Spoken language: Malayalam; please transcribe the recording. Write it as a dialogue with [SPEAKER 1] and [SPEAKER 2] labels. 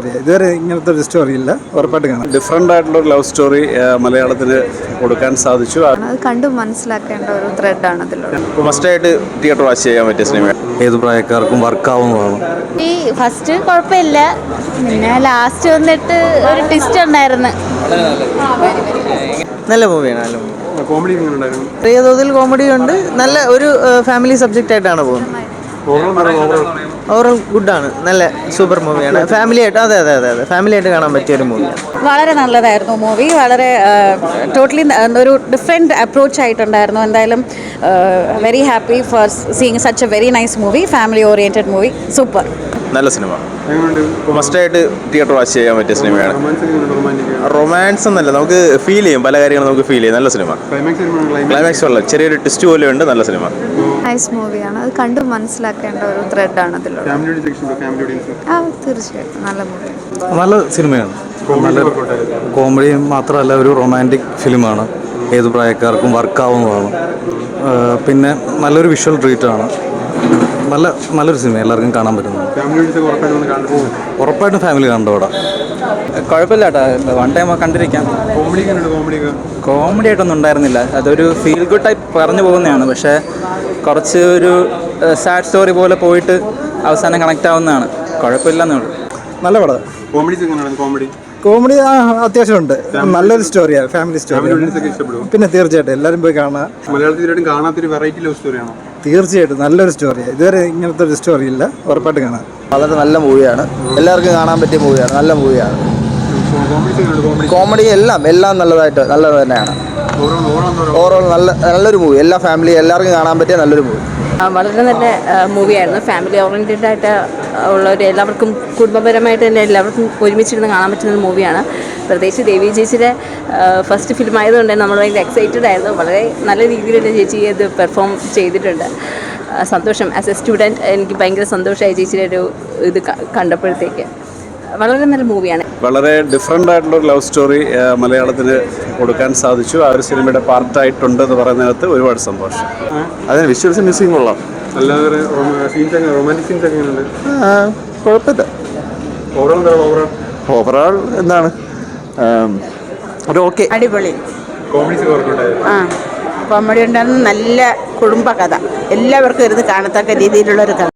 [SPEAKER 1] സ്റ്റോറിയാണ്. ഇതുവരെ ഇങ്ങനത്തെ ഒരു സ്റ്റോറി ഇല്ല. ഉറപ്പായിട്ട് കാണാം.
[SPEAKER 2] ഡിഫറെൻ്റ് ആയിട്ടുള്ള ഒരു ലവ് സ്റ്റോറി മലയാളത്തിന് കൊടുക്കാൻ സാധിച്ചു.
[SPEAKER 3] അത് കണ്ടു മനസ്സിലാക്കേണ്ട ഒരു ത്രെഡാണ് അതിലുള്ളത്.
[SPEAKER 2] മസ്റ്റായിട്ട് തിയേറ്റർ വാച്ച് ചെയ്യാൻ പറ്റിയ സിനിമ.
[SPEAKER 4] ഏത് പ്രായക്കാർക്കും വർക്കാവുന്നതാണ്.
[SPEAKER 5] ഈ ഫസ്റ്റ് കുഴപ്പമില്ല, പിന്നെ ലാസ്റ്റ് വന്നിട്ട് ഒരു ട്വിസ്റ്റ് ഉണ്ടായിരുന്നു.
[SPEAKER 6] നല്ല മൂവിയാണ്. നല്ല മൂവി.
[SPEAKER 1] കോമഡി എങ്ങനെ ഉണ്ടായിരുന്നു?
[SPEAKER 6] ചെറിയ തോതിൽ കോമഡി ഉണ്ട്. നല്ല ഒരു ഫാമിലി സബ്ജക്റ്റ് ആയിട്ടാണ് പോകുന്നത്. ഓവറോൾ ഗുഡാണ്. നല്ല സൂപ്പർ മൂവിയാണ്. ഫാമിലി ആയിട്ട് ഫാമിലി ആയിട്ട് കാണാൻ പറ്റിയ ഒരു മൂവിയാണ്.
[SPEAKER 5] വളരെ നല്ലതായിരുന്നു മൂവി. വളരെ ടോട്ടലി ഒരു ഡിഫറെൻറ്റ് അപ്രോച്ച് ആയിട്ടുണ്ടായിരുന്നു. എന്തായാലും very happy for seeing such A very nice movie. Family oriented movie. Super.
[SPEAKER 2] നല്ല സിനിമ. മസ്റ്റായിട്ട് തിയേറ്റർ വാച്ച് ചെയ്യാൻ പറ്റിയ സിനിമയാണ്. റൊമാൻസ് എന്നല്ല, നമുക്ക് ഫീൽ ചെയ്യും, പല കാര്യങ്ങളും നമുക്ക് ഫീൽ ചെയ്യും. നല്ല സിനിമ. ക്ലൈമാക്സ് ഉള്ള ചെറിയൊരു ട്വിസ്റ്റ് പോലെ ഉണ്ട്. നല്ല സിനിമ.
[SPEAKER 3] നൈസ് മൂവിയാണ്. അത് കണ്ടു മനസ്സിലാക്കേണ്ട ഒരു ത്രെഡാണ് അതിലുള്ളത്. തീർച്ചയായിട്ടും നല്ല മൂവിയാണ്.
[SPEAKER 4] നല്ല സിനിമയാണ്. നല്ല കോമഡിയും മാത്രമല്ല, ഒരു റൊമാൻറ്റിക് ഫിലിമാണ്. ഏത് പ്രായക്കാർക്കും വർക്കാവുന്നതാണ്. പിന്നെ നല്ലൊരു വിഷ്വൽ ട്രീറ്റാണ്. നല്ലൊരു സിനിമ, എല്ലാവർക്കും കാണാൻ പറ്റുന്നത്. ഉറപ്പായിട്ടും ഫാമിലി കണ്ടോടാ.
[SPEAKER 7] കുഴപ്പമില്ല കേട്ടോ, വൺ ടൈം കണ്ടിരിക്കാം. കോമഡി ആയിട്ടൊന്നും ഉണ്ടായിരുന്നില്ല. അതൊരു ഫീൽ ഗുഡ് ടൈപ്പ് പറഞ്ഞു പോകുന്നതാണ്. പക്ഷേ കുറച്ച് ഒരു സാഡ് സ്റ്റോറി പോലെ പോയിട്ട് അവസാനം കണക്റ്റ് ആവുന്നതാണ്. കുഴപ്പമില്ലെന്നുള്ളൂ.
[SPEAKER 1] നല്ല പടം. കോമഡി അത്യാവശ്യമുണ്ട്. നല്ലൊരു സ്റ്റോറിയാണ്, ഫാമിലി സ്റ്റോറി. പിന്നെ തീർച്ചയായിട്ടും എല്ലാവരും പോയി കാണാം.
[SPEAKER 8] മലയാളത്തിൽ കാണാത്തൊരു വെറൈറ്റി ലവ് സ്റ്റോറിയാണോ?
[SPEAKER 1] തീർച്ചയായിട്ടും നല്ലൊരു സ്റ്റോറിയാണ്. ഇതുവരെ ഇങ്ങനത്തെ ഒരു സ്റ്റോറി ഇല്ല. ഉറപ്പായിട്ട് കാണാം.
[SPEAKER 6] വളരെ നല്ല മൂവിയാണ്. എല്ലാവർക്കും കാണാൻ പറ്റിയ മൂവിയാണ്. നല്ല മൂവിയാണ്. കോമഡി എല്ലാം നല്ലത് തന്നെയാണ്. ഓവറോൾ നല്ലൊരു മൂവി. എല്ലാ ഫാമിലി എല്ലാവർക്കും കാണാൻ പറ്റിയ നല്ലൊരു മൂവി.
[SPEAKER 5] വളരെ നല്ല മൂവിയായിരുന്നു. ഫാമിലി ഓറിയൻറ്റഡ് ആയിട്ട് ഉള്ളവർ എല്ലാവർക്കും കുടുംബപരമായിട്ട് തന്നെ എല്ലാവർക്കും ഒരുമിച്ചിരുന്ന് കാണാൻ പറ്റുന്ന ഒരു മൂവിയാണ്. പ്രത്യേകിച്ച് ദേവി ചേച്ചിയുടെ ഫസ്റ്റ് ഫിലിം ആയതുകൊണ്ട് നമ്മൾ ഭയങ്കര എക്സൈറ്റഡ് ആയിരുന്നു. വളരെ നല്ല രീതിയിൽ തന്നെ ചേച്ചി അത് പെർഫോം ചെയ്തിട്ടുണ്ട്. സന്തോഷം. ആസ് എ സ്റ്റുഡൻറ്റ് എനിക്ക് ഭയങ്കര സന്തോഷമായി ചേച്ചിയുടെ ഒരു ഇത് കണ്ടപ്പോഴത്തേക്ക്. വളരെ നല്ല മൂവിയാണ്.
[SPEAKER 2] വളരെ ഡിഫറെൻ്റ് ആയിട്ടുള്ള ഒരു ലവ് സ്റ്റോറി മലയാളത്തിന് കൊടുക്കാൻ സാധിച്ചു. ആ ഒരു സിനിമയുടെ പാർട്ടായിട്ടുണ്ട് എന്ന് പറയുന്നതിനകത്ത് ഒരുപാട് സന്തോഷം.
[SPEAKER 4] അതിന് വിഷ്വൽസ് മിസ്സിങ് കൊള്ളാം.
[SPEAKER 8] അല്ലാതെ റൊമാൻറ്റിക് സീൻസ് എങ്ങനെയുണ്ട്?
[SPEAKER 4] കുഴപ്പമില്ല. ഓവറോൾ എന്താണ് ഒരു ഓക്കെ.
[SPEAKER 5] അടിപൊളി.
[SPEAKER 8] കോമഡി
[SPEAKER 5] കോമഡി ഉണ്ടായിരുന്നു. നല്ല കുടുംബ കഥ. എല്ലാവർക്കും ഇരുന്ന് കാണത്തക്ക രീതിയിലുള്ളൊരു കഥ.